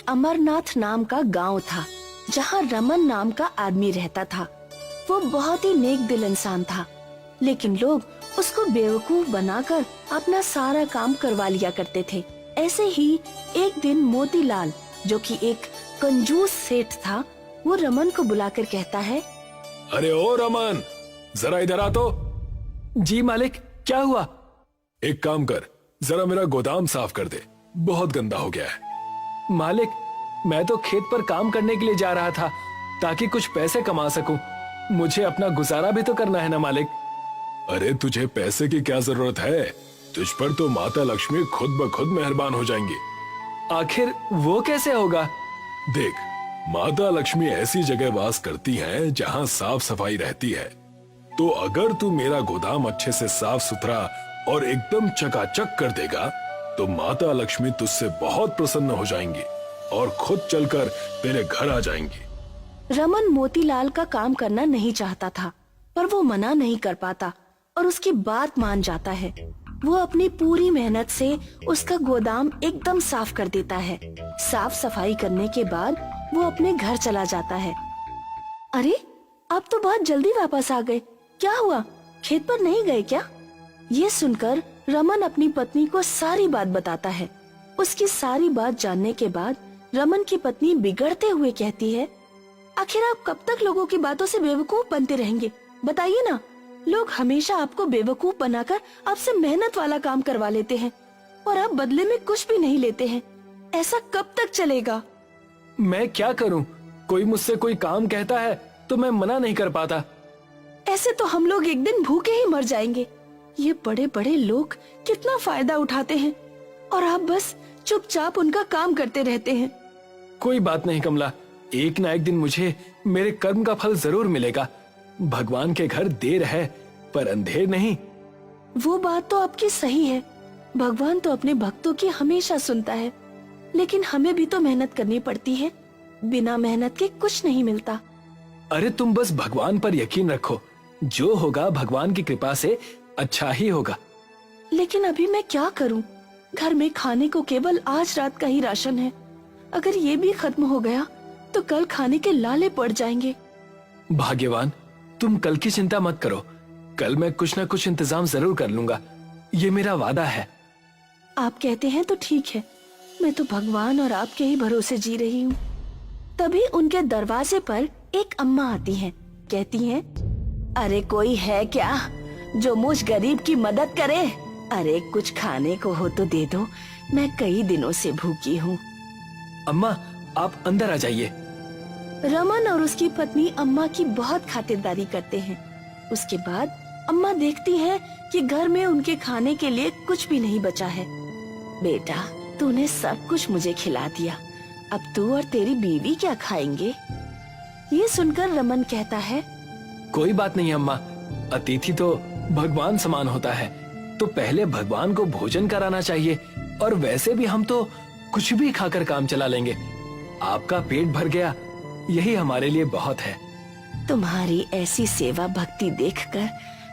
अमरनाथ नाम का गांव था जहां रमन नाम का आदमी रहता था। वो बहुत ही नेक दिल इंसान था, लेकिन लोग उसको बेवकूफ बनाकर अपना सारा काम करवा लिया करते थे। ऐसे ही एक दिन मोतीलाल, जो कि एक कंजूस सेठ था, वो रमन को बुलाकर कहता है, अरे ओ रमन, जरा इधर आ तो। जी मालिक, क्या हुआ? एक काम कर, जरा मेरा गोदाम साफ कर दे, बहुत गंदा हो गया है। मालिक, मैं तो खेत पर काम करने के लिए जा रहा था ताकि कुछ पैसे कमा सकूं। मुझे अपना गुजारा भी तो करना है ना मालिक। अरे तुझे पैसे की क्या जरूरत है? तुझ पर तो माता लक्ष्मी खुद ब खुद मेहरबान हो जाएंगी। आखिर वो कैसे होगा? देख, माता लक्ष्मी ऐसी जगह वास करती हैं जहां साफ सफाई रहती है। तो अगर तू मेरा गोदाम अच्छे से साफ सुथरा और एकदम चकाचक कर देगा तो माता लक्ष्मी तुझसे बहुत प्रसन्न हो जाएंगी और खुद चलकर तेरे घर आ जाएंगी। रमन मोतीलाल का काम करना नहीं चाहता था, पर वो मना नहीं कर पाता और उसकी बात मान जाता है। वो अपनी पूरी मेहनत से उसका गोदाम एकदम साफ कर देता है। साफ सफाई करने के बाद वो अपने घर चला जाता है। अरे, आप तो बहुत जल्दी वापस आ गए, क्या हुआ? खेत पर नहीं गए क्या? ये सुनकर रमन अपनी पत्नी को सारी बात बताता है। उसकी सारी बात जानने के बाद रमन की पत्नी बिगड़ते हुए कहती है, आखिर आप कब तक लोगों की बातों से बेवकूफ बनते रहेंगे? बताइए ना, लोग हमेशा आपको बेवकूफ बनाकर आपसे मेहनत वाला काम करवा लेते हैं और आप बदले में कुछ भी नहीं लेते हैं। ऐसा कब तक चलेगा? मैं क्या करूं? कोई मुझसे कोई काम कहता है तो मैं मना नहीं कर पाता। ऐसे तो हम लोग एक दिन भूखे ही मर जाएंगे। ये बड़े बड़े लोग कितना फायदा उठाते हैं और आप बस चुपचाप उनका काम करते रहते हैं। कोई बात नहीं कमला, एक ना एक दिन मुझे मेरे कर्म का फल जरूर मिलेगा। भगवान के घर देर है पर अंधेर नहीं। वो बात तो आपकी सही है, भगवान तो अपने भक्तों की हमेशा सुनता है, लेकिन हमें भी तो मेहनत करनी पड़ती है। बिना मेहनत के कुछ नहीं मिलता। अरे तुम बस भगवान पर यकीन रखो, जो होगा भगवान की कृपा से अच्छा ही होगा। लेकिन अभी मैं क्या करूं? घर में खाने को केवल आज रात का ही राशन है। अगर ये भी खत्म हो गया तो कल खाने के लाले पड़ जाएंगे। भाग्यवान, तुम कल की चिंता मत करो, कल मैं कुछ न कुछ इंतजाम जरूर कर लूंगा, ये मेरा वादा है। आप कहते हैं तो ठीक है, मैं तो भगवान और आपके ही भरोसे जी रही हूँ। तभी उनके दरवाजे पर एक अम्मा आती हैं, कहती हैं, अरे कोई है क्या जो मुझ गरीब की मदद करे? अरे कुछ खाने को हो तो दे दो, मैं कई दिनों से भूखी हूँ। अम्मा, आप अंदर आ जाइए। रमन और उसकी पत्नी अम्मा की बहुत खातिरदारी करते हैं। उसके बाद अम्मा देखती है कि घर में उनके खाने के लिए कुछ भी नहीं बचा है। बेटा, तूने सब कुछ मुझे खिला दिया, अब तू और तेरी बीवी क्या खाएंगे? ये सुनकर रमन कहता है, कोई बात नहीं अम्मा, अतिथि तो भगवान समान होता है, तो पहले भगवान को भोजन कराना चाहिए, और वैसे भी हम तो कुछ भी खाकर काम चला लेंगे। आपका पेट भर गया, यही हमारे लिए बहुत है। तुम्हारी ऐसी सेवा भक्ति देखकर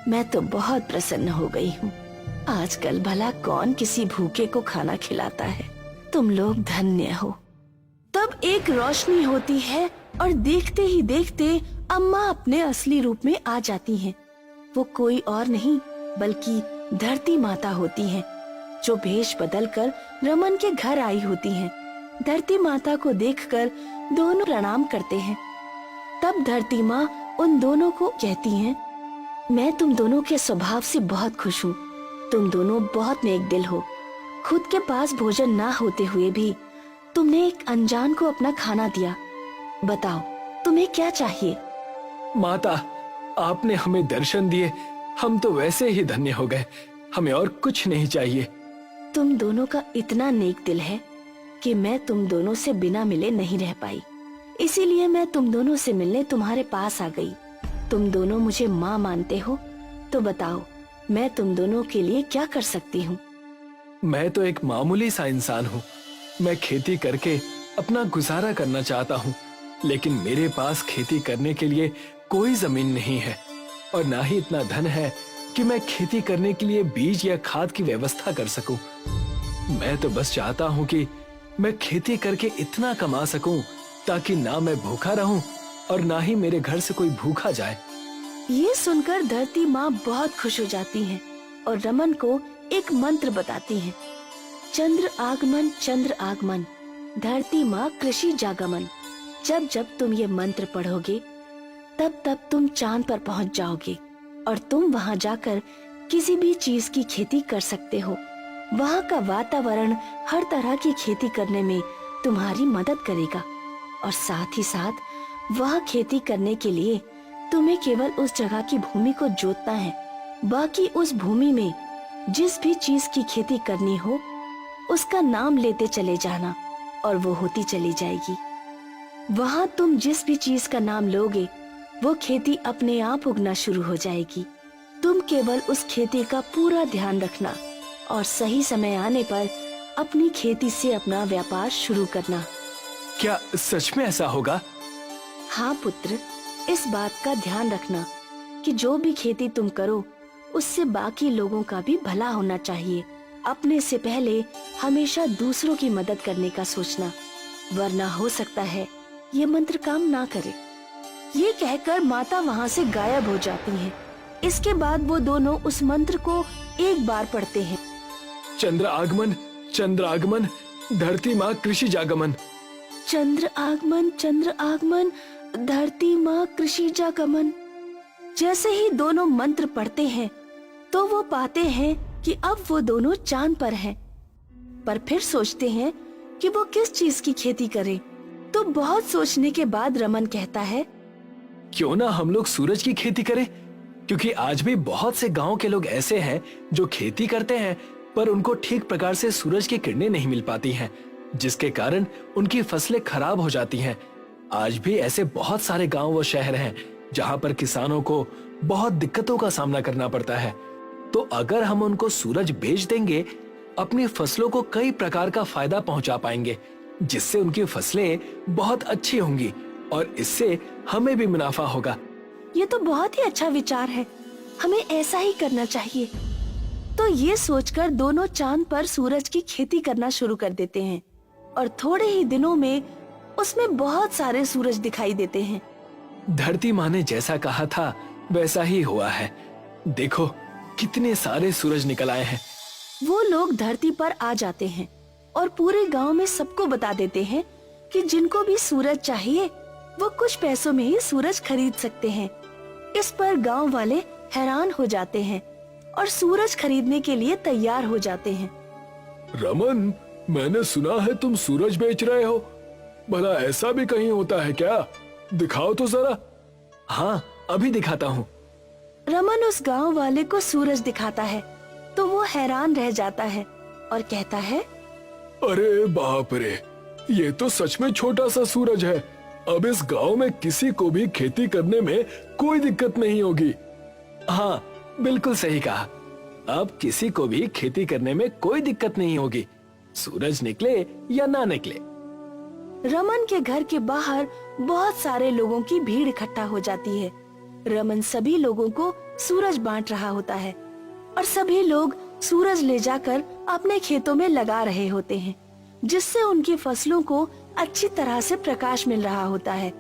मैं तो बहुत प्रसन्न हो गई हूँ। आजकल भला कौन किसी भूखे को खाना खिलाता है? तुम लोग धन्य हो। तब एक रोशनी होती है और देखते ही देखते अम्मा अपने असली रूप में आ जाती हैं। वो कोई और नहीं बल्कि धरती माता होती हैं, जो भेष बदलकर रमन के घर आई होती हैं। धरती माता को देखकर दोनों प्रणाम करते हैं। तब धरती माँ उन दोनों को कहती हैं, मैं तुम दोनों के स्वभाव से बहुत खुश हूँ। तुम दोनों बहुत नेक दिल हो। खुद के पास भोजन ना होते हुए भी तुमने एक अनजान को अपना खाना दिया। बताओ, तुम्हें क्या चाहिए? माता, आपने हमें दर्शन दिए, हम तो वैसे ही धन्य हो गए, हमें और कुछ नहीं चाहिए। तुम दोनों का इतना नेक दिल है कि मैं तुम दोनों से बिना मिले नहीं रह पाई, इसीलिए मैं तुम दोनों से मिलने तुम्हारे पास आ गई। तुम दोनों मुझे माँ मानते हो, तो बताओ मैं तुम दोनों के लिए क्या कर सकती हूँ? मैं तो एक मामूली सा इंसान हूँ। मैं खेती करके अपना गुजारा करना चाहता हूँ, लेकिन मेरे पास खेती करने के लिए कोई जमीन नहीं है और ना ही इतना धन है कि मैं खेती करने के लिए बीज या खाद की व्यवस्था कर सकूं। मैं तो बस चाहता हूँ कि मैं खेती करके इतना कमा सकूं ताकि ना मैं भूखा रहूं और ना ही मेरे घर से कोई भूखा जाए। ये सुनकर धरती माँ बहुत खुश हो जाती हैं और रमन को एक मंत्र बताती हैं। चंद्र आगमन, धरती माँ कृषि जागमन। जब जब तुम ये मंत्र पढ़ोगे तब तब तुम चांद पर पहुँच जाओगे और तुम वहाँ जाकर किसी भी चीज की खेती कर सकते हो। वहाँ का वातावरण हर तरह की खेती करने में तुम्हारी मदद करेगा और साथ ही साथ वहाँ खेती करने के लिए तुम्हें केवल उस जगह की भूमि को जोतना है। बाकी उस भूमि में जिस भी चीज की खेती करनी हो उसका नाम लेते चले जाना और वो होती चली जाएगी। वहाँ तुम जिस भी चीज का नाम लोगे वो खेती अपने आप उगना शुरू हो जाएगी। तुम केवल उस खेती का पूरा ध्यान रखना और सही समय आने पर अपनी खेती से अपना व्यापार शुरू करना। क्या सच में ऐसा होगा? हाँ पुत्र, इस बात का ध्यान रखना कि जो भी खेती तुम करो उससे बाकी लोगों का भी भला होना चाहिए। अपने से पहले हमेशा दूसरों की मदद करने का सोचना, वरना हो सकता है ये मंत्र काम ना करे। ये कहकर माता वहाँ से गायब हो जाती हैं। इसके बाद वो दोनों उस मंत्र को एक बार पढ़ते हैं। चंद्र आगमन, धरती माँ कृषि जागमन। चंद्र आगमन, धरती माँ कृषि जागमन। जैसे ही दोनों मंत्र पढ़ते हैं तो वो पाते हैं कि अब वो दोनों चांद पर हैं। पर फिर सोचते हैं कि वो किस चीज की खेती करें। तो बहुत सोचने के बाद रमन कहता है, क्यों ना हम लोग सूरज की खेती करें, क्योंकि आज भी बहुत से गांव के लोग ऐसे हैं जो खेती करते हैं पर उनको ठीक प्रकार से सूरज की किरणें नहीं मिल पाती हैं, जिसके कारण उनकी फसलें खराब हो जाती हैं। आज भी ऐसे बहुत सारे गांव व शहर हैं जहां पर किसानों को बहुत दिक्कतों का सामना करना पड़ता है। तो अगर हम उनको सूरज बेच देंगे, अपनी फसलों को कई प्रकार का फायदा पहुंचा पाएंगे, जिससे उनकी फसलें बहुत अच्छी होंगी और इससे हमें भी मुनाफा होगा। ये तो बहुत ही अच्छा विचार है, हमें ऐसा ही करना चाहिए। तो ये सोचकर दोनों चांद पर सूरज की खेती करना शुरू कर देते हैं और थोड़े ही दिनों में उसमें बहुत सारे सूरज दिखाई देते हैं। धरती माँ ने जैसा कहा था वैसा ही हुआ है। देखो कितने सारे सूरज निकल आए हैं। वो लोग धरती पर आ जाते हैं और पूरे गांव में सबको बता देते हैं कि जिनको भी सूरज चाहिए वो कुछ पैसों में ही सूरज खरीद सकते हैं। इस पर गांव वाले हैरान हो जाते हैं और सूरज खरीदने के लिए तैयार हो जाते हैं। रमन, मैंने सुना है तुम सूरज बेच रहे हो। भला ऐसा भी कहीं होता है क्या? दिखाओ तो जरा। हाँ, अभी दिखाता हूँ। रमन उस गांव वाले को सूरज दिखाता है तो वो हैरान रह जाता है और कहता है, अरे बाप रे, ये तो सच में छोटा सा सूरज है। अब इस गांव में किसी को भी खेती करने में कोई दिक्कत नहीं होगी। हाँ, बिल्कुल सही कहा। अब किसी को भी खेती करने में कोई दिक्कत नहीं होगी, सूरज निकले या ना निकले। रमन के घर के बाहर बहुत सारे लोगों की भीड़ इकट्ठा हो जाती है। रमन सभी लोगों को सूरज बांट रहा होता है और सभी लोग सूरज ले जाकर अपने खेतों में लगा रहे होते हैं, जिससे उनकी फसलों को अच्छी तरह से प्रकाश मिल रहा होता है।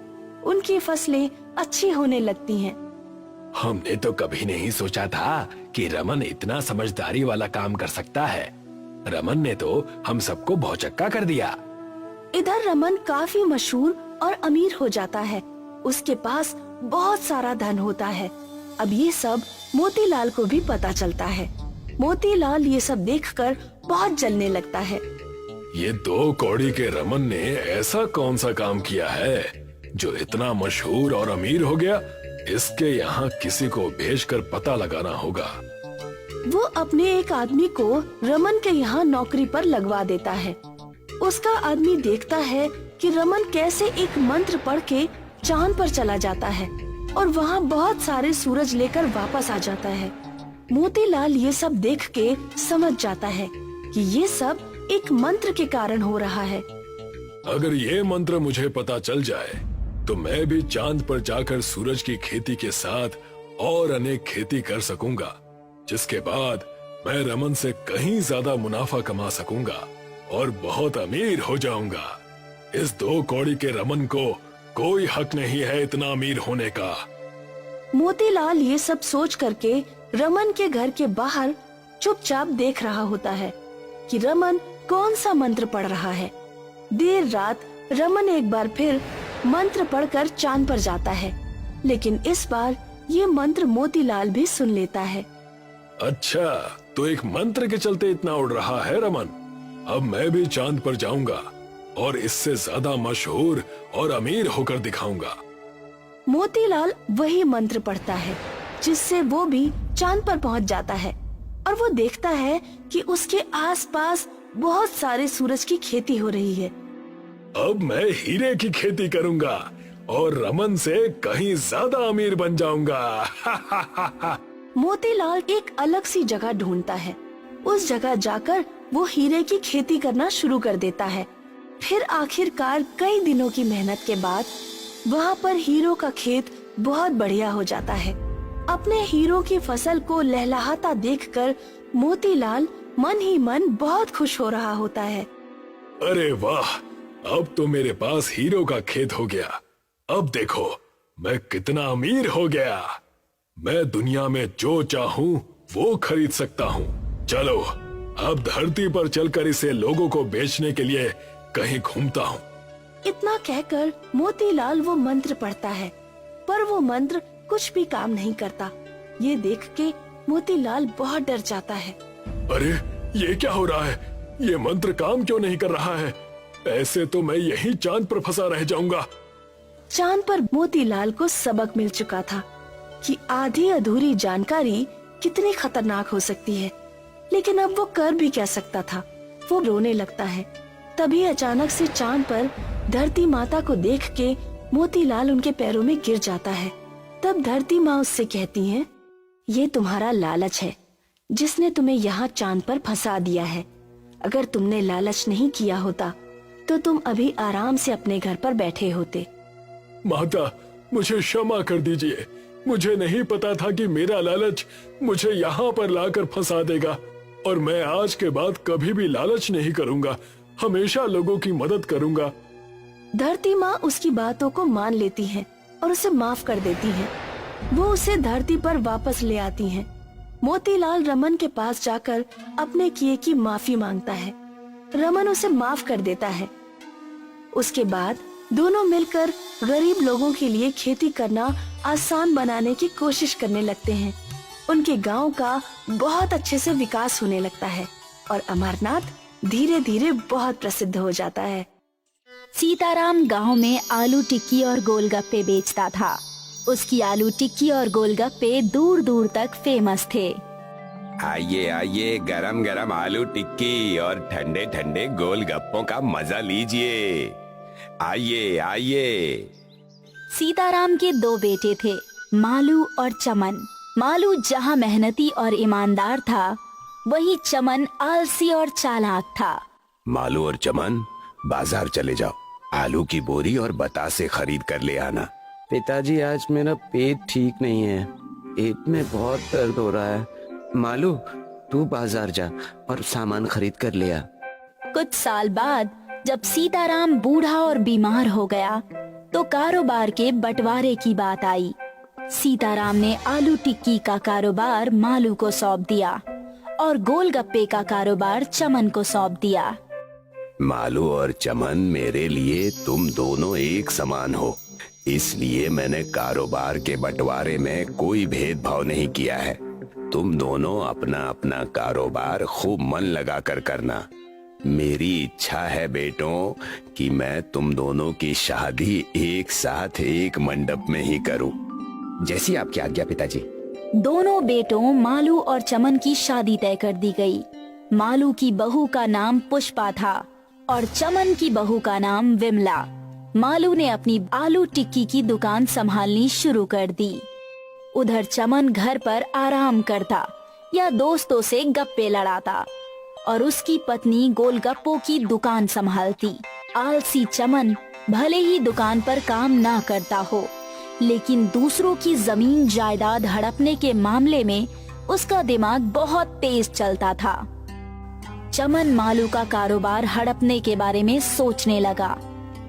उनकी फसलें अच्छी होने लगती हैं। हमने तो कभी नहीं सोचा था कि रमन इतना समझदारी वाला काम कर सकता है। रमन ने तो हम सबको भौचक्का कर दिया। इधर रमन काफी मशहूर और अमीर हो जाता है। उसके पास बहुत सारा धन होता है। अब ये सब मोतीलाल को भी पता चलता है। मोतीलाल ये सब देखकर बहुत जलने लगता है। ये 2 कौड़ी के रमन ने ऐसा कौन सा काम किया है जो इतना मशहूर और अमीर हो गया? इसके यहाँ किसी को भेजकर पता लगाना होगा। वो अपने एक आदमी को रमन के यहाँ नौकरी पर लगवा देता है। उसका आदमी देखता है कि रमन कैसे एक मंत्र पढ़ के चांद पर चला जाता है और वहाँ बहुत सारे सूरज लेकर वापस आ जाता है। मोतीलाल ये सब देख के समझ जाता है कि ये सब एक मंत्र के कारण हो रहा है। अगर ये मंत्र मुझे पता चल जाए तो मैं भी चांद पर जाकर सूरज की खेती के साथ और अनेक खेती कर सकूंगा, जिसके बाद मैं रमन से कहीं ज्यादा मुनाफा कमा सकूंगा और बहुत अमीर हो जाऊंगा। इस 2 कौड़ी के रमन को कोई हक नहीं है इतना अमीर होने का। मोतीलाल ये सब सोच करके रमन के घर के बाहर चुपचाप देख रहा होता है कि रमन कौन सा मंत्र पढ़ रहा है। देर रात रमन एक बार फिर मंत्र पढ़कर चांद पर जाता है, लेकिन इस बार ये मंत्र मोतीलाल भी सुन लेता है। अच्छा, तो एक मंत्र के चलते इतना उड़ रहा है रमन। अब मैं भी चांद पर जाऊंगा और इससे ज्यादा मशहूर और अमीर होकर दिखाऊंगा। मोतीलाल वही मंत्र पढ़ता है जिससे वो भी चांद पर पहुंच जाता है और वो देखता है कि उसके आसपास बहुत सारे सूरज की खेती हो रही है। अब मैं हीरे की खेती करूंगा और रमन से कहीं ज्यादा अमीर बन जाऊंगा। मोतीलाल एक अलग सी जगह ढूंढता है। उस जगह जाकर वो हीरे की खेती करना शुरू कर देता है। फिर आखिरकार कई दिनों की मेहनत के बाद वहाँ पर हीरो का खेत बहुत बढ़िया हो जाता है। अपने हीरो की फसल को लहलहाता देखकर मोतीलाल मन ही मन बहुत खुश हो रहा होता है। अरे वाह, अब तो मेरे पास हीरो का खेत हो गया। अब देखो मैं कितना अमीर हो गया। मैं दुनिया में जो चाहूँ वो खरीद सकता हूँ। चलो अब धरती पर चलकर इसे लोगों को बेचने के लिए कहीं घूमता हूँ। इतना कहकर मोतीलाल वो मंत्र पढ़ता है, पर वो मंत्र कुछ भी काम नहीं करता। ये देख के मोतीलाल बहुत डर जाता है। अरे ये क्या हो रहा है? ये मंत्र काम क्यों नहीं कर रहा है? ऐसे तो मैं यहीं चांद पर फंसा रह जाऊंगा। चांद पर मोतीलाल को सबक मिल चुका था कि आधी अधूरी जानकारी कितनी खतरनाक हो सकती है, लेकिन अब वो कर भी क्या सकता था। वो रोने लगता है। तभी अचानक से चांद पर धरती माता को देख के मोतीलाल उनके पैरों में गिर जाता है। तब धरती माँ उससे कहती हैं, ये तुम्हारा लालच है जिसने तुम्हें यहाँ चांद पर फंसा दिया है। अगर तुमने लालच नहीं किया होता तो तुम अभी आराम से अपने घर पर बैठे होते। माता, मुझे क्षमा कर दीजिए। मुझे नहीं पता था कि मेरा लालच मुझे यहाँ पर लाकर फंसा देगा, और मैं आज के बाद कभी भी लालच नहीं करूँगा। हमेशा लोगों की मदद करूँगा। धरती माँ उसकी बातों को मान लेती हैं और उसे माफ कर देती हैं। वो उसे धरती पर वापस ले आती हैं। मोतीलाल रमन के पास जाकर अपने किए की माफी मांगता है। रमन उसे माफ कर देता है। उसके बाद दोनों मिलकर गरीब लोगों के लिए खेती करना आसान बनाने की कोशिश करने लगते हैं। उनके गांव का बहुत अच्छे से विकास होने लगता है और अमरनाथ धीरे धीरे बहुत प्रसिद्ध हो जाता है। सीताराम गांव में आलू टिक्की और गोलगप्पे बेचता था। उसकी आलू टिक्की और गोलगप्पे दूर दूर तक फेमस थे। आइए आइए, गरम गरम आलू टिक्की और ठंडे ठंडे गोलगप्पों का मजा लीजिए। आइए आइए। सीताराम के 2 बेटे थे, मालू और चमन। मालू जहाँ मेहनती और ईमानदार था, वहीं चमन आलसी और चालाक था। मालू और चमन, बाजार चले जाओ। आलू की बोरी और बतासे खरीद कर ले आना। पिताजी, आज मेरा पेट ठीक नहीं है। पेट में बहुत दर्द हो रहा है। मालू, तू बाजार जा और सामान खरीद कर ले आ। कुछ साल बाद जब सीताराम बूढ़ा और बीमार हो गया तो कारोबार के बंटवारे की बात आई। सीताराम ने आलू टिक्की का कारोबार मालू को सौंप दिया और गोलगप्पे का कारोबार चमन को सौंप दिया। मालू और चमन, मेरे लिए तुम दोनों एक समान हो, इसलिए मैंने कारोबार के बंटवारे में कोई भेदभाव नहीं किया है। तुम दोनों अपना अपना कारोबार खूब मन लगा कर करना। मेरी इच्छा है बेटों कि मैं तुम दोनों की शादी एक साथ एक मंडप में ही करूं। जैसी आपकी आज्ञा पिताजी। दोनों बेटों मालू और चमन की शादी तय कर दी गई। मालू की बहू का नाम पुष्पा था और चमन की बहू का नाम विमला। मालू ने अपनी आलू टिक्की की दुकान संभालनी शुरू कर दी। उधर चमन घर पर आराम करता या दोस्तों से गप्पे लड़ाता और उसकी पत्नी गोलगप्पों की दुकान संभालती। आलसी चमन भले ही दुकान पर काम ना करता हो, लेकिन दूसरों की जमीन जायदाद हड़पने के मामले में उसका दिमाग बहुत तेज चलता था। चमन मालू का कारोबार हड़पने के बारे में सोचने लगा।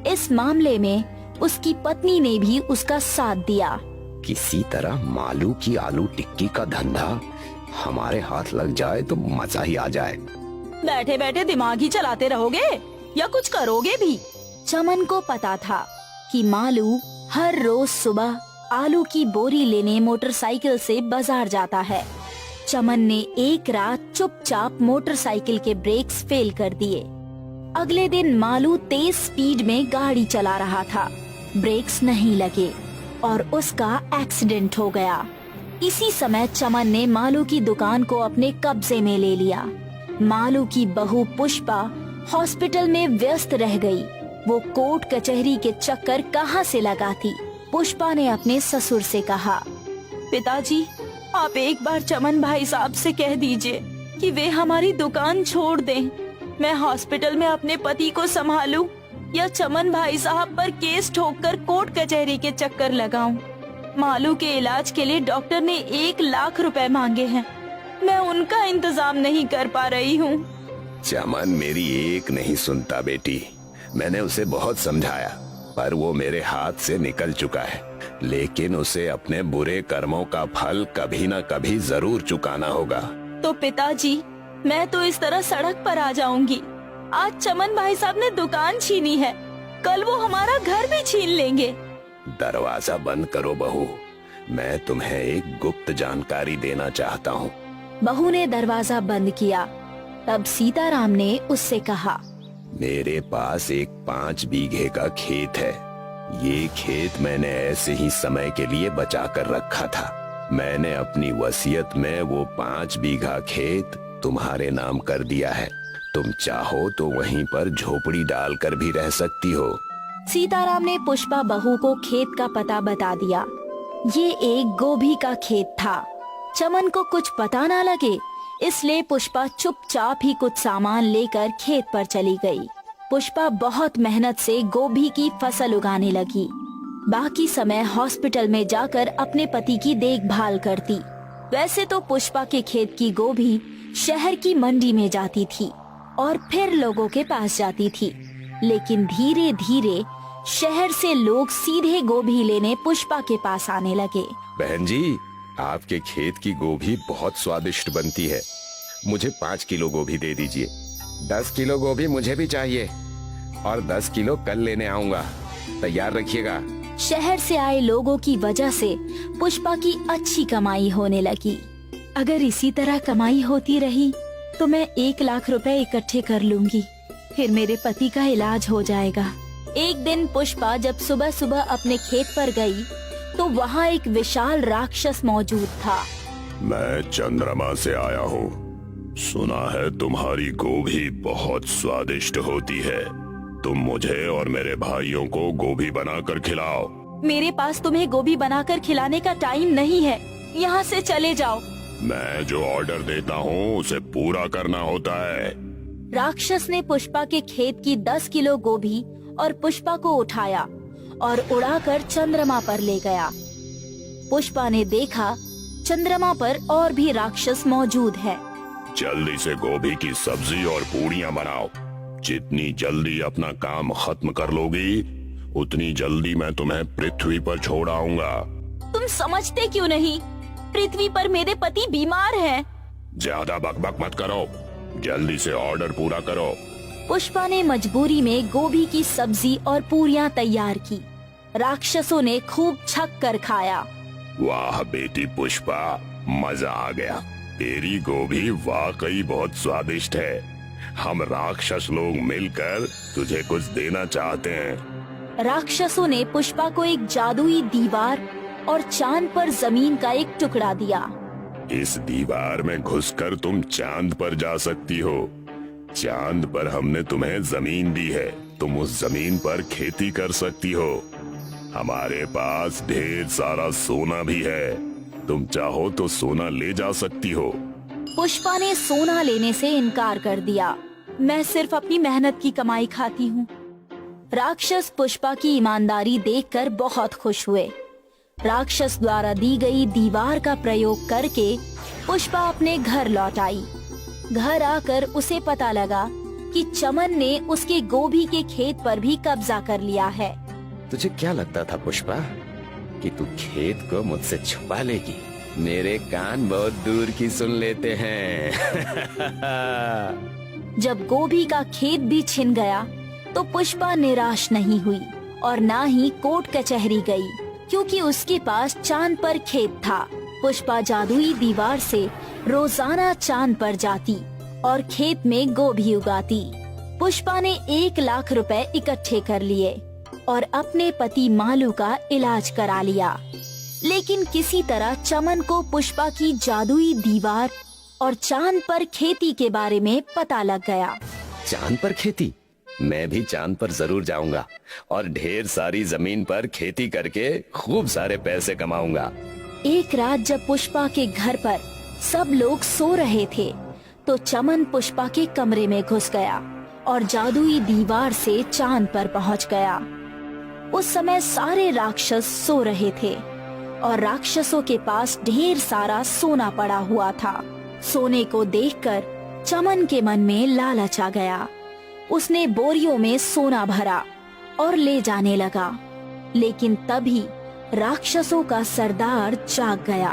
इस मामले में उसकी पत्नी ने भी उसका साथ दिया। किसी तरह मालू की आलू टिक्की का धंधा हमारे हाथ लग जाए तो मजा ही आ जाए। बैठे बैठे दिमाग ही चलाते रहोगे या कुछ करोगे भी? चमन को पता था कि मालू हर रोज सुबह आलू की बोरी लेने मोटरसाइकिल से बाजार जाता है। चमन ने एक रात चुपचाप मोटरसाइकिल के ब्रेक्स फेल कर दिए। अगले दिन मालू तेज स्पीड में गाड़ी चला रहा था, ब्रेक्स नहीं लगे और उसका एक्सीडेंट हो गया। इसी समय चमन ने मालू की दुकान को अपने कब्जे में ले लिया। मालू की बहू पुष्पा हॉस्पिटल में व्यस्त रह गई। वो कोर्ट कचहरी के चक्कर कहाँ से लगाती। पुष्पा ने अपने ससुर से कहा, पिताजी, आप एक बार चमन भाई साहब से कह दीजिए कि वे हमारी दुकान छोड़ दें। मैं हॉस्पिटल में अपने पति को संभालूं या चमन भाई साहब पर केस ठोककर कोर्ट कचहरी के चक्कर लगाऊं। मालू के इलाज के लिए डॉक्टर ने 1 लाख रुपए मांगे हैं। मैं उनका इंतजाम नहीं कर पा रही हूँ। चमन मेरी एक नहीं सुनता बेटी। मैंने उसे बहुत समझाया पर वो मेरे हाथ से निकल चुका है। लेकिन उसे अपने बुरे कर्मों का फल कभी न कभी जरूर चुकाना होगा। तो पिताजी, मैं तो इस तरह सड़क पर आ जाऊंगी। आज चमन भाई साहब ने दुकान छीनी है, कल वो हमारा घर भी छीन लेंगे। दरवाजा बंद करो बहू, मैं तुम्हें एक गुप्त जानकारी देना चाहता हूँ। बहू ने दरवाजा बंद किया। तब सीताराम ने उससे कहा, मेरे पास एक 5 बीघे का खेत है। ये खेत मैंने ऐसे ही समय के लिए बचा कर रखा था। मैंने अपनी वसीयत में वो 5 बीघा खेत तुम्हारे नाम कर दिया है। तुम चाहो तो वहीं पर झोपड़ी डालकर भी रह सकती हो। सीताराम ने पुष्पा बहू को खेत का पता बता दिया। ये एक गोभी का खेत था। चमन को कुछ पता ना लगे, इसलिए पुष्पा चुपचाप ही कुछ सामान लेकर खेत पर चली गई। पुष्पा बहुत मेहनत से गोभी की फसल उगाने लगी। बाकी समय हॉस्पिटल में जाकर अपने पति की देखभाल करती। वैसे तो पुष्पा के खेत की गोभी शहर की मंडी में जाती थी और फिर लोगों के पास जाती थी, लेकिन धीरे धीरे शहर से लोग सीधे गोभी लेने पुष्पा के पास आने लगे। बहन जी, आपके खेत की गोभी बहुत स्वादिष्ट बनती है। मुझे 5 किलो गोभी दे दीजिए। 10 किलो गोभी मुझे भी चाहिए और 10 किलो कल लेने आऊंगा। तैयार रखिएगा। शहर से आए लोगों की वजह से पुष्पा की अच्छी कमाई होने लगी। अगर इसी तरह कमाई होती रही तो मैं 1 लाख रुपए इकट्ठे कर लूंगी, फिर मेरे पति का इलाज हो जाएगा। एक दिन पुष्पा जब सुबह सुबह अपने खेत पर गई तो वहाँ एक विशाल राक्षस मौजूद था। मैं चंद्रमा से आया हूँ। सुना है तुम्हारी गोभी बहुत स्वादिष्ट होती है। तुम मुझे और मेरे भाइयों को गोभी बनाकर खिलाओ। मेरे पास तुम्हें गोभी बनाकर खिलाने का टाइम नहीं है, यहाँ से चले जाओ। मैं जो ऑर्डर देता हूँ उसे पूरा करना होता है। राक्षस ने पुष्पा के खेत की 10 किलो गोभी और पुष्पा को उठाया और उड़ाकर चंद्रमा पर ले गया। पुष्पा ने देखा चंद्रमा पर और भी राक्षस मौजूद है। जल्दी से गोभी की सब्जी और पूड़ियाँ बनाओ। जितनी जल्दी अपना काम खत्म कर लोगी उतनी जल्दी मैं तुम्हें पृथ्वी पर छोड़ आऊंगा। तुम समझते क्यों नहीं? पृथ्वी पर मेरे पति बीमार हैं। ज्यादा बकबक मत करो, जल्दी से ऑर्डर पूरा करो। पुष्पा ने मजबूरी में गोभी की सब्जी और पूरियां तैयार की। राक्षसों ने खूब छक कर खाया। वाह बेटी पुष्पा, मजा आ गया। तेरी गोभी वाकई बहुत स्वादिष्ट है। हम राक्षस लोग मिलकर तुझे कुछ देना चाहते हैं। राक्षसों ने पुष्पा को एक जादुई दीवार और चांद पर जमीन का एक टुकड़ा दिया। इस दीवार में घुसकर तुम चांद पर जा सकती हो। चांद पर हमने तुम्हें जमीन दी है, तुम उस जमीन पर खेती कर सकती हो। हमारे पास ढेर सारा सोना भी है, तुम चाहो तो सोना ले जा सकती हो। पुष्पा ने सोना लेने से इनकार कर दिया। मैं सिर्फ अपनी मेहनत की कमाई खाती हूँ। राक्षस पुष्पा की ईमानदारी देखकर बहुत खुश हुए। राक्षस द्वारा दी गई दीवार का प्रयोग करके पुष्पा अपने घर लौट आई। घर आकर उसे पता लगा कि चमन ने उसके गोभी के खेत पर भी कब्जा कर लिया है। तुझे क्या लगता था पुष्पा कि तू खेत को मुझसे छुपा लेगी? मेरे कान बहुत दूर की सुन लेते हैं। जब गोभी का खेत भी छिन गया तो पुष्पा निराश नहीं हुई और ना ही कोर्ट कचहरी गई, क्योंकि उसके पास चांद पर खेत था। पुष्पा जादुई दीवार से रोजाना चांद पर जाती और खेत में गोभी उगाती। पुष्पा ने 1 लाख रुपए इकट्ठे कर लिए और अपने पति मालू का इलाज करा लिया। लेकिन किसी तरह चमन को पुष्पा की जादुई दीवार और चांद पर खेती के बारे में पता लग गया। चांद पर खेती? मैं भी चांद पर जरूर जाऊंगा और ढेर सारी जमीन पर खेती करके खूब सारे पैसे कमाऊंगा। एक रात जब पुष्पा के घर पर सब लोग सो रहे थे तो चमन पुष्पा के कमरे में घुस गया और जादुई दीवार से चांद पर पहुंच गया। उस समय सारे राक्षस सो रहे थे और राक्षसों के पास ढेर सारा सोना पड़ा हुआ था। सोने को देखकर चमन के मन में लालच आ गया। उसने बोरियों में सोना भरा और ले जाने लगा, लेकिन तभी राक्षसों का सरदार जाग गया।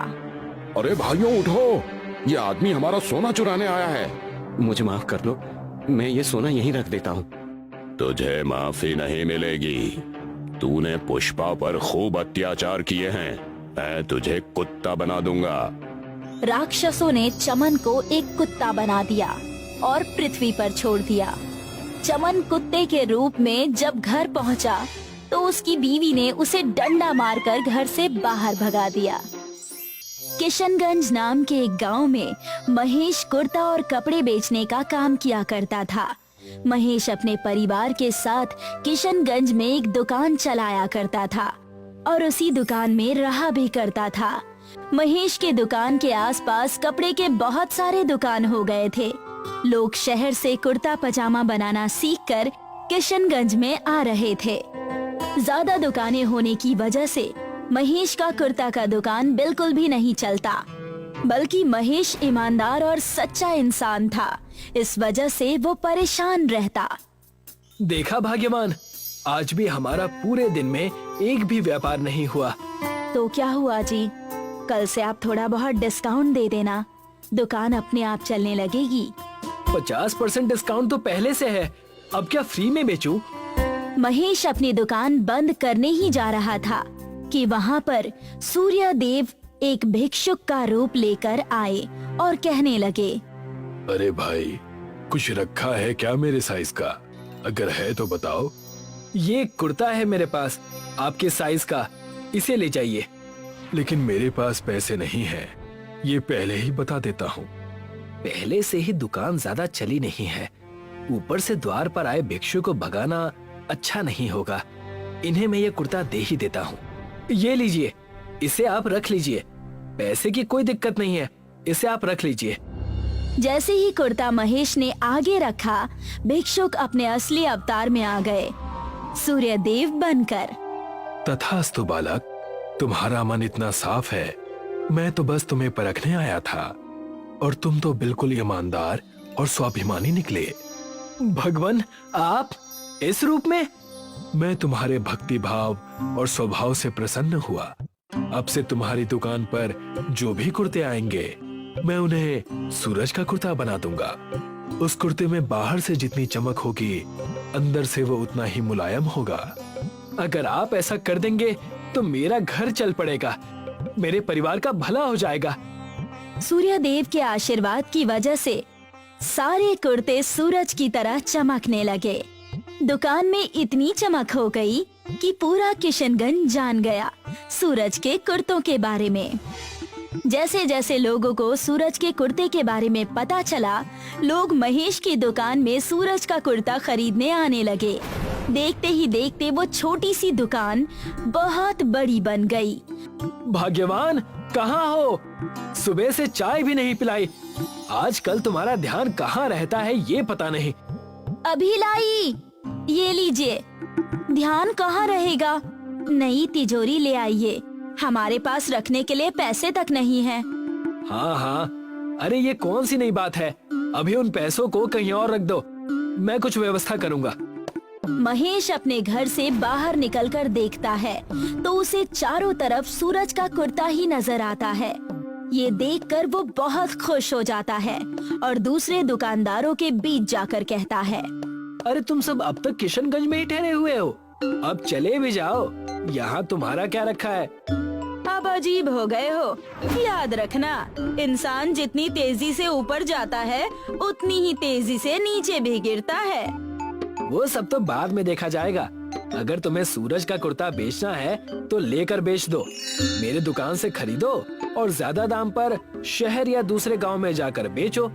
अरे भाइयों उठो, ये आदमी हमारा सोना चुराने आया है। मुझे माफ कर दो, मैं ये सोना यहीं रख देता हूँ। तुझे माफी नहीं मिलेगी। तूने पुष्पा पर खूब अत्याचार किए हैं। मैं तुझे कुत्ता बना दूंगा। राक्षसों ने चमन को एक कुत्ता बना दिया और पृथ्वी पर छोड़ दिया। चमन कुत्ते के रूप में जब घर पहुंचा तो उसकी बीवी ने उसे डंडा मारकर घर से बाहर भगा दिया। किशनगंज नाम के एक गांव में महेश कुर्ता और कपड़े बेचने का काम किया करता था। महेश अपने परिवार के साथ किशनगंज में एक दुकान चलाया करता था और उसी दुकान में रहा भी करता था। महेश के दुकान के आसपास कपड़े के बहुत सारे दुकान हो गए थे। लोग शहर से कुर्ता पजामा बनाना सीखकर किशनगंज में आ रहे थे। ज्यादा दुकानें होने की वजह से महेश का कुर्ता का दुकान बिल्कुल भी नहीं चलता, बल्कि महेश ईमानदार और सच्चा इंसान था। इस वजह से वो परेशान रहता। देखा भाग्यवान, आज भी हमारा पूरे दिन में एक भी व्यापार नहीं हुआ। तो क्या हुआ जी, कल से आप थोड़ा बहुत डिस्काउंट दे देना, दुकान अपने आप चलने लगेगी। 50% डिस्काउंट तो पहले से है, अब क्या फ्री में बेचूं? महेश अपनी दुकान बंद करने ही जा रहा था कि वहाँ पर सूर्य देव एक भिक्षुक का रूप लेकर आए और कहने लगे, अरे भाई, कुछ रखा है क्या मेरे साइज का? अगर है तो बताओ। ये कुर्ता है मेरे पास आपके साइज का, इसे ले जाइए। लेकिन मेरे पास पैसे नहीं है, ये पहले ही बता देता हूँ। पहले से ही दुकान ज्यादा चली नहीं है, ऊपर से द्वार पर आए भिक्षु को भगाना अच्छा नहीं होगा। इन्हें मैं ये कुर्ता दे ही देता हूँ। ये लीजिए, इसे आप रख लीजिए, पैसे की कोई दिक्कत नहीं है, इसे आप रख लीजिए। जैसे ही कुर्ता महेश ने आगे रखा, भिक्षुक अपने असली अवतार में आ गए, सूर्य देव बनकर। तथास्तु बालक, तुम्हारा मन इतना साफ है, मैं तो बस तुम्हें परखने आया था और तुम तो बिल्कुल ईमानदार और स्वाभिमानी निकले। भगवान, आप इस रूप में? मैं तुम्हारे भक्ति भाव और स्वभाव से प्रसन्न हुआ। अब से तुम्हारी दुकान पर जो भी कुर्ते आएंगे, मैं उन्हें सूरज का कुर्ता बना दूंगा। उस कुर्ते में बाहर से जितनी चमक होगी, अंदर से वो उतना ही मुलायम होगा। अगर आप ऐसा कर देंगे तो मेरा घर चल पड़ेगा, मेरे परिवार का भला हो जाएगा। सूर्य देव के आशीर्वाद की वजह से सारे कुर्ते सूरज की तरह चमकने लगे। दुकान में इतनी चमक हो गई कि पूरा किशनगंज जान गया सूरज के कुर्तों के बारे में। जैसे जैसे लोगों को सूरज के कुर्ते के बारे में पता चला, लोग महेश की दुकान में सूरज का कुर्ता खरीदने आने लगे। देखते ही देखते वो छोटी सी दुकान बहुत बड़ी बन गई। भाग्यवान, कहाँ हो? सुबह से चाय भी नहीं पिलाई। आजकल तुम्हारा ध्यान कहाँ रहता है ये पता नहीं। अभी लाई, ये लीजिए। ध्यान कहाँ रहेगा, नई तिजोरी ले आइए, हमारे पास रखने के लिए पैसे तक नहीं है। हाँ हाँ, अरे ये कौन सी नई बात है, अभी उन पैसों को कहीं और रख दो, मैं कुछ व्यवस्था करूँगा। महेश अपने घर से बाहर निकलकर देखता है तो उसे चारों तरफ सूरज का कुर्ता ही नजर आता है। ये देखकर वो बहुत खुश हो जाता है और दूसरे दुकानदारों के बीच जाकर कहता है, अरे तुम सब अब तक किशनगंज में ही ठहरे हुए हो, अब चले भी जाओ, यहाँ तुम्हारा क्या रखा है। अब अजीब हो गए हो। याद रखना, इंसान जितनी तेजी से ऊपर जाता है उतनी ही तेजी से नीचे भी गिरता है। वो सब तो बाद में देखा जाएगा। अगर तुम्हें सूरज का कुर्ता बेचना है तो लेकर बेच दो, मेरे दुकान से खरीदो और ज्यादा दाम पर शहर या दूसरे गांव में जाकर बेचो।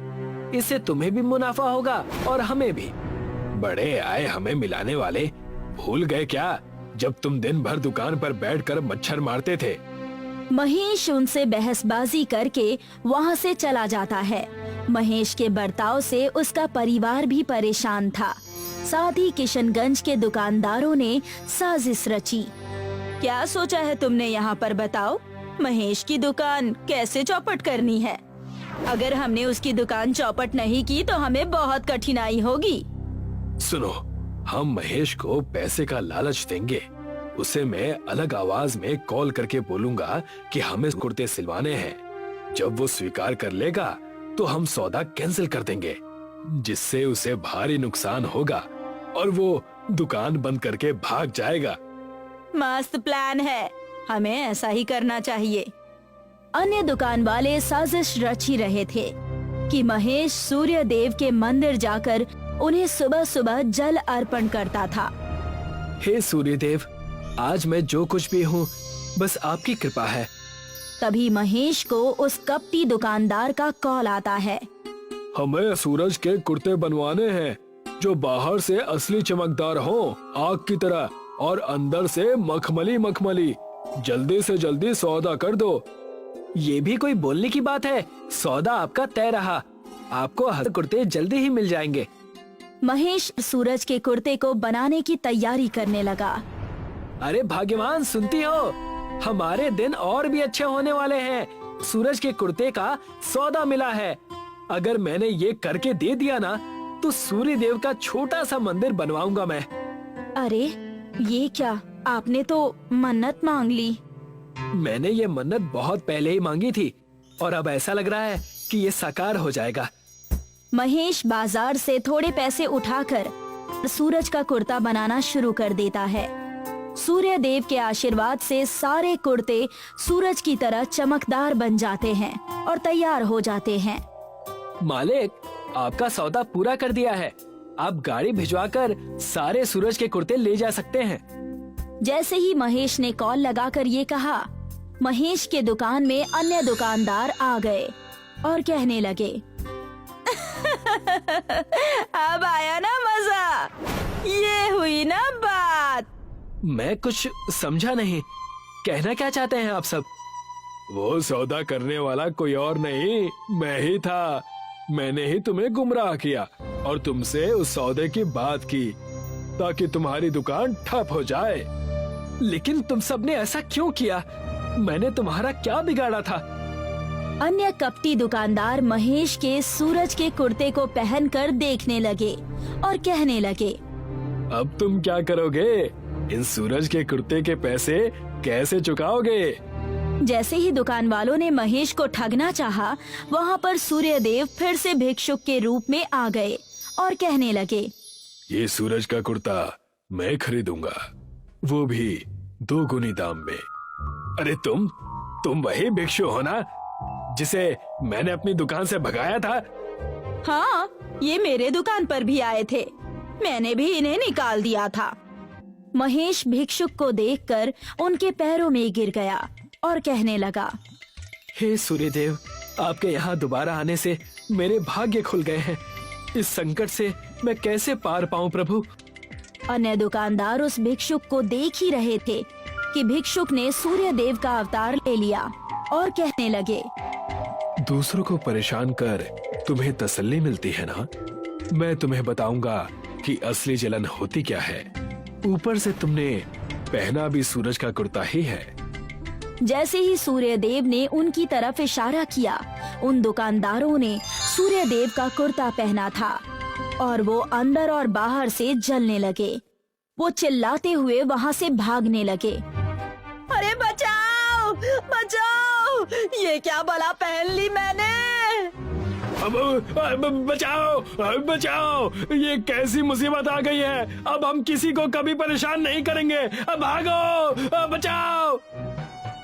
इससे तुम्हें भी मुनाफा होगा और हमें भी। बड़े आए हमें मिलाने वाले, भूल गए क्या जब तुम दिन भर दुकान पर बैठकर मच्छर मारते थे। महेश उनसे बहसबाजी करके वहाँ से चला जाता है। महेश के बर्ताव से उसका परिवार भी परेशान था। साथ ही किशनगंज के दुकानदारों ने साजिश रची। क्या सोचा है तुमने यहाँ पर, बताओ? महेश की दुकान कैसे चौपट करनी है? अगर हमने उसकी दुकान चौपट नहीं की तो हमें बहुत कठिनाई होगी। सुनो, हम महेश को पैसे का लालच देंगे। उसे मैं अलग आवाज में कॉल करके बोलूंगा कि हमें कुर्ते सिलवाने हैं। जब वो स्वीकार कर लेगा तो हम सौदा कैंसिल कर देंगे, जिससे उसे भारी नुकसान होगा और वो दुकान बंद करके भाग जाएगा। मस्त प्लान है, हमें ऐसा ही करना चाहिए। अन्य दुकान वाले साजिश रच ही रहे थे कि महेश सूर्य देव के मंदिर जाकर उन्हें सुबह सुबह जल अर्पण करता था। हे सूर्य देव, आज मैं जो कुछ भी हूँ बस आपकी कृपा है। तभी महेश को उस कपटी दुकानदार का कॉल आता है। हमें सूरज के कुर्ते बनवाने हैं जो बाहर से असली चमकदार हो, आग की तरह, और अंदर से मखमली मखमली। जल्दी से जल्दी सौदा कर दो। ये भी कोई बोलने की बात है, सौदा आपका तय रहा। आपको हर कुर्ते जल्दी ही मिल जाएंगे। महेश सूरज के कुर्ते को बनाने की तैयारी करने लगा। अरे भाग्यवान, सुनती हो? हमारे दिन और भी अच्छे होने वाले हैं। सूरज के कुर्ते का सौदा मिला है। अगर मैंने ये करके दे दिया ना तो सूर्य देव का छोटा सा मंदिर बनवाऊंगा मैं। अरे ये क्या, आपने तो मन्नत मांग ली। मैंने ये मन्नत बहुत पहले ही मांगी थी और अब ऐसा लग रहा है कि ये साकार हो जाएगा। महेश बाजार से थोड़े पैसे उठाकर सूरज का कुर्ता बनाना शुरू कर देता है। सूर्य देव के आशीर्वाद से सारे कुर्ते सूरज की तरह चमकदार बन जाते हैं और तैयार हो जाते हैं। मालिक, आपका सौदा पूरा कर दिया है। आप गाड़ी भिजवाकर सारे सूरज के कुर्ते ले जा सकते हैं। जैसे ही महेश ने कॉल लगाकर ये कहा, महेश के दुकान में अन्य दुकानदार आ गए और कहने लगे, अब आया ना मजा, ये हुई ना बात। मैं कुछ समझा नहीं, कहना क्या चाहते हैं आप सब? वो सौदा करने वाला कोई और नहीं, मैं ही था। मैंने ही तुम्हें गुमराह किया और तुमसे उस सौदे की बात की ताकि तुम्हारी दुकान ठप हो जाए। लेकिन तुम सबने ऐसा क्यों किया? मैंने तुम्हारा क्या बिगाड़ा था? अन्य कपटी दुकानदार महेश के सूरज के कुर्ते को पहनकर देखने लगे और कहने लगे, अब तुम क्या करोगे? इन सूरज के कुर्ते के पैसे कैसे चुकाओगे? जैसे ही दुकान वालों ने महेश को ठगना चाहा, वहाँ पर सूर्य देव फिर से भिक्षुक के रूप में आ गए और कहने लगे, ये सूरज का कुर्ता मैं खरीदूंगा, वो भी 2 गुनी दाम में। अरे तुम वही भिक्षु हो ना जिसे मैंने अपनी दुकान से भगाया था? हाँ, ये मेरे दुकान पर भी आए थे, मैंने भी इन्हें निकाल दिया था। महेश भिक्षुक को देखकर उनके पैरों में गिर गया और कहने लगा, हे सूर्यदेव, आपके यहाँ दोबारा आने से मेरे भाग्य खुल गए हैं। इस संकट से मैं कैसे पार पाऊं प्रभु? अन्य दुकानदार उस भिक्षुक को देख ही रहे थे कि भिक्षुक ने सूर्य देव का अवतार ले लिया और कहने लगे, दूसरों को परेशान कर तुम्हें तसल्ली मिलती है ना? मैं तुम्हें बताऊंगा कि असली जलन होती क्या है। ऊपर से तुमने पहना भी सूरज का कुर्ता ही है। जैसे ही सूर्य देव ने उनकी तरफ इशारा किया, उन दुकानदारों ने सूर्यदेव का कुर्ता पहना था और वो अंदर और बाहर से जलने लगे। वो चिल्लाते हुए वहाँ से भागने लगे। अरे बचाओ बचाओ, ये क्या भला पहन ली मैंने। अब बचाओ बचाओ, ये कैसी मुसीबत आ गई है। अब हम किसी को कभी परेशान नहीं करेंगे। अब भागो, बचाओ।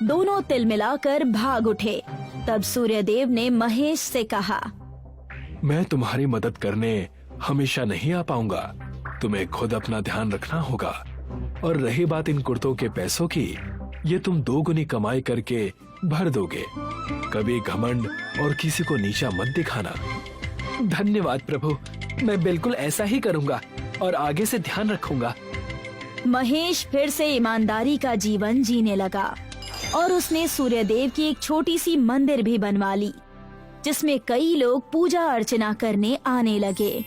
दोनों तिलमिलाकर भाग उठे। तब सूर्यदेव ने महेश से कहा, मैं तुम्हारी मदद करने हमेशा नहीं आ पाऊंगा, तुम्हें खुद अपना ध्यान रखना होगा। और रही बात इन कुर्तों के पैसों की, ये तुम 2 गुनी कमाई करके भर दोगे। कभी घमंड और किसी को नीचा मत दिखाना। धन्यवाद प्रभु, मैं बिल्कुल ऐसा ही करूंगा और आगे से ध्यान रखूंगा। महेश फिर से ईमानदारी का जीवन जीने लगा और उसने सूर्यदेव की एक छोटी सी मंदिर भी बनवा ली, जिसमें कई लोग पूजा अर्चना करने आने लगे।